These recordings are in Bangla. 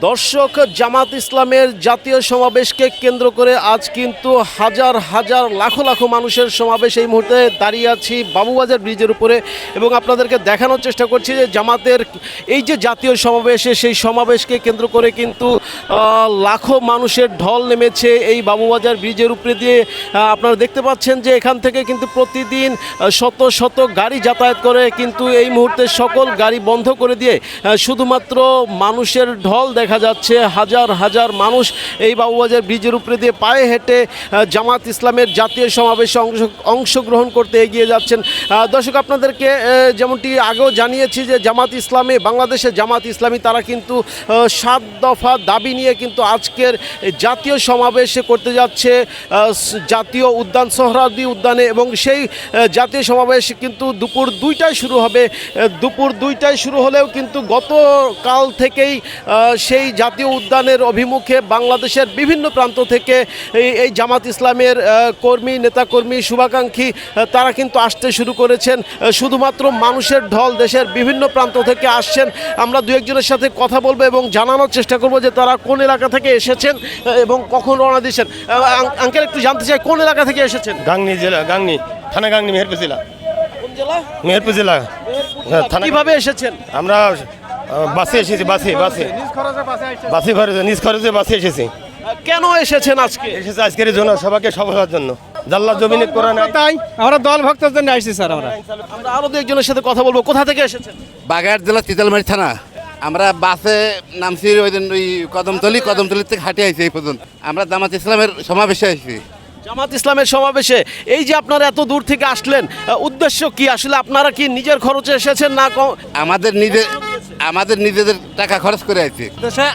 দর্শক, জামাত ইসলামের জাতীয় সমাবেশকে কেন্দ্র করে আজ কিন্তু হাজার হাজার লাখো লাখো মানুষের সমাবেশ। এই মুহূর্তে দাঁড়িয়ে আছি বাবুবাজার ব্রিজের উপরে এবং আপনাদেরকে দেখানোর চেষ্টা করছি যে জামাতের এই যে জাতীয় সমাবেশে সেই সমাবেশকে কেন্দ্র করে কিন্তু লাখো মানুষের ঢল নেমেছে এই বাবুবাজার ব্রিজের উপরে দিয়ে। আপনারা দেখতে পাচ্ছেন যে এখান থেকে কিন্তু প্রতিদিন শত শত গাড়ি যাতায়াত করে, কিন্তু এই মুহূর্তে সকল গাড়ি বন্ধ করে দিয়ে শুধুমাত্র মানুষের ঢল দেখা যাচ্ছে। হাজার হাজার মানুষ এই বাবুবাজার ব্রিজের উপরে দিয়ে পায়ে হেঁটে জামাত ইসলামের জাতীয় সমাবেশে অংশগ্রহণ করতে এগিয়ে যাচ্ছেন। দর্শক, আপনাদেরকে যেমনটি আগেও জানিয়েছি যে জামাত ইসলামী, বাংলাদেশের জামাত ইসলামী তারা কিন্তু 7 দফা দাবি নিয়ে কিন্তু আজকের জাতীয় সমাবেশে করতে যাচ্ছে জাতীয় উদ্যান সোহরাওয়ার্দী উদ্যানে, এবং সেই জাতীয় সমাবেশ কিন্তু দুপুর 2টায় শুরু হবে। দুপুর 2টায় শুরু হলেও কিন্তু গতকাল থেকেই সেই জাতীয় উদ্যানের অভিমুখে বাংলাদেশের বিভিন্ন প্রান্ত থেকে এই জামাত ইসলামের কর্মী, নেতাকর্মী, শুভাকাঙ্ক্ষী তারা কিন্তু আসতে শুরু করেছেন। শুধুমাত্র মানুষের ঢল দেশের বিভিন্ন প্রান্ত থেকে আসছেন। আমরা দু একজনের সাথে কথা বলবো এবং জানানোর চেষ্টা করব যে তারা কোন এলাকা থেকে এসেছেন এবং কখন রওনা দিয়েছেন। আঙ্কেল, একটু জানতে চাই কোন এলাকা থেকে এসেছেন? গাংনী জেলা, গাংনী থানা, গাংনী মেহেরপুর জেলা। কোন জেলা? মেহেরপুর জেলা। কিভাবে এসেছেন? আমরা বাসে এসেছি, বাসে নিজ খরচে বাসে এসেছি। কেন এসেছেন আজকে? এসেছি আজকের জন্য, সবাইকে সফল হওয়ার জন্য। জাল্লা জমিনে কোরআন তাই আমরা দল ভক্তের জন্য আসছি স্যার। আমরা আরো দু একজনের সাথে কথা বলবো। কোথা থেকে এসেছেন? বাগেরহাট জেলা চিতালমারি থানা। আমরা বাসে নামছি ওই দিন ওই কদমতলি থেকে হাঁটে আইছি এই পর্যন্ত। আমরা জামাত ইসলামের সমাবেশে আইছি। জামাত ইসলামের সমাবেশে এই যে আপনারা এত দূর থেকে আসলেন, উদ্দেশ্য কি? আসলে আপনারা কি নিজের খরচে এসেছেন না আমাদের নিজেদের টাকা খরচ করে আইছি। দেশে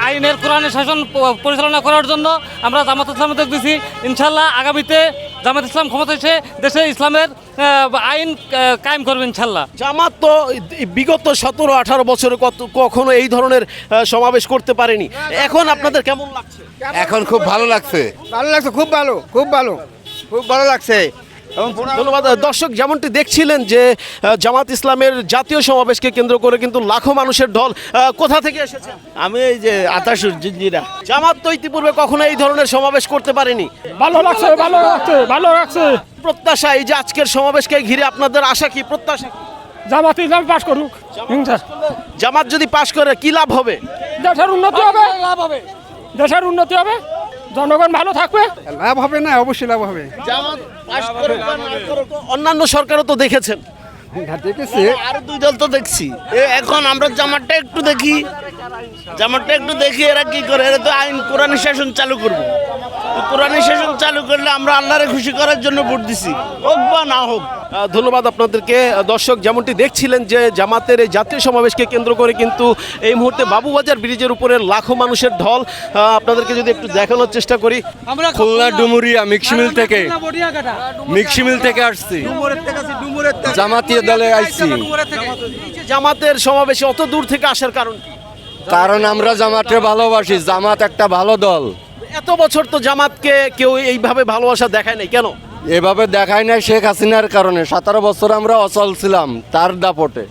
আইনের কোরআনের শাসন পরিচালনা করার জন্য আমরা জামাত ইসলামে দেখতেছি। ইনশাল্লাহ আগামীতে জামাত ইসলাম ক্ষমতা এসে দেশে ইসলামের আইন কায়েম করবে ইনশাল্লাহ। জামাত তো বিগত 17-18 বছরে কখনো এই ধরনের সমাবেশ করতে পারেনি। এখন আপনাদের কেমন লাগছে? এখন খুব ভালো লাগছে। খুব ভালো লাগছে। ধন্যবাদ। দর্শক, যেমনটি দেখছিলেন যে জামাত ইসলামের জাতীয় সমাবেশকে কেন্দ্র করে কিন্তু লাখো মানুষের ঢল। কোথা থেকে এসেছেন? আমি এই যে আতাসুর জিঞ্জিরা। জামাত তো ইতিপূর্বে কখনো এই ধরনের সমাবেশ করতে পারেনি। ভালো লাগছে। প্রত্যাশা, এই যে আজকের সমাবেশকে ঘিরে আপনাদের আশা কি, প্রত্যাশা কি? জামাত ইসলাম পাস করুক। জামাত যদি পাশ করে কি লাভ হবে? দেশের উন্নতি হবে, জনগণ ভালো থাকবে। লাভ হবে না? অবশ্যই লাভ হবে। জামাত পাশ করুক বা না করুক, অন্যান্য সরকারও তো দেখেছেন। দেখেছি, আরো 2 দল তো দেখছি। এখন আমরা জামাতটা একটু দেখি, এরা কি করে। এরা তো আইন কোরআনের শাসন চালু করবো। কোরআনের শাসন চালু করলে আমরা আল্লাহরে খুশি করার জন্য ভোট দিছি, হোক বা না হোক। ধন্যবাদ আপনাদেরকে। দর্শক, যেমনটি দেখছিলেন যে জামাতের এই জাতীয় সমাবেশকে কেন্দ্র করে কিন্তু এই মুহূর্তে বাবুবাজার ব্রিজের উপরে লাখো মানুষের ঢল। আপনাদেরকে যদি একটু দেখানোর চেষ্টা করি, খুলনা ডুমুরিয়া মিক্সিমিল থেকে আসছি। জামাতীয় দলে আসছি। জামাতের সমাবেশে অত দূর থেকে আসার কারণ কি? কারণ আমরা জামাতকে ভালোবাসি। জামাত একটা ভালো দল। এত বছর তো জামাতকে কেউ এইভাবে ভালোবাসা দেখায় নাই, কেন? এভাবে দেখায় নাই শেখ হাসিনার কারণে। 17 বছর আমরা অচল ছিলাম তার দাপটে।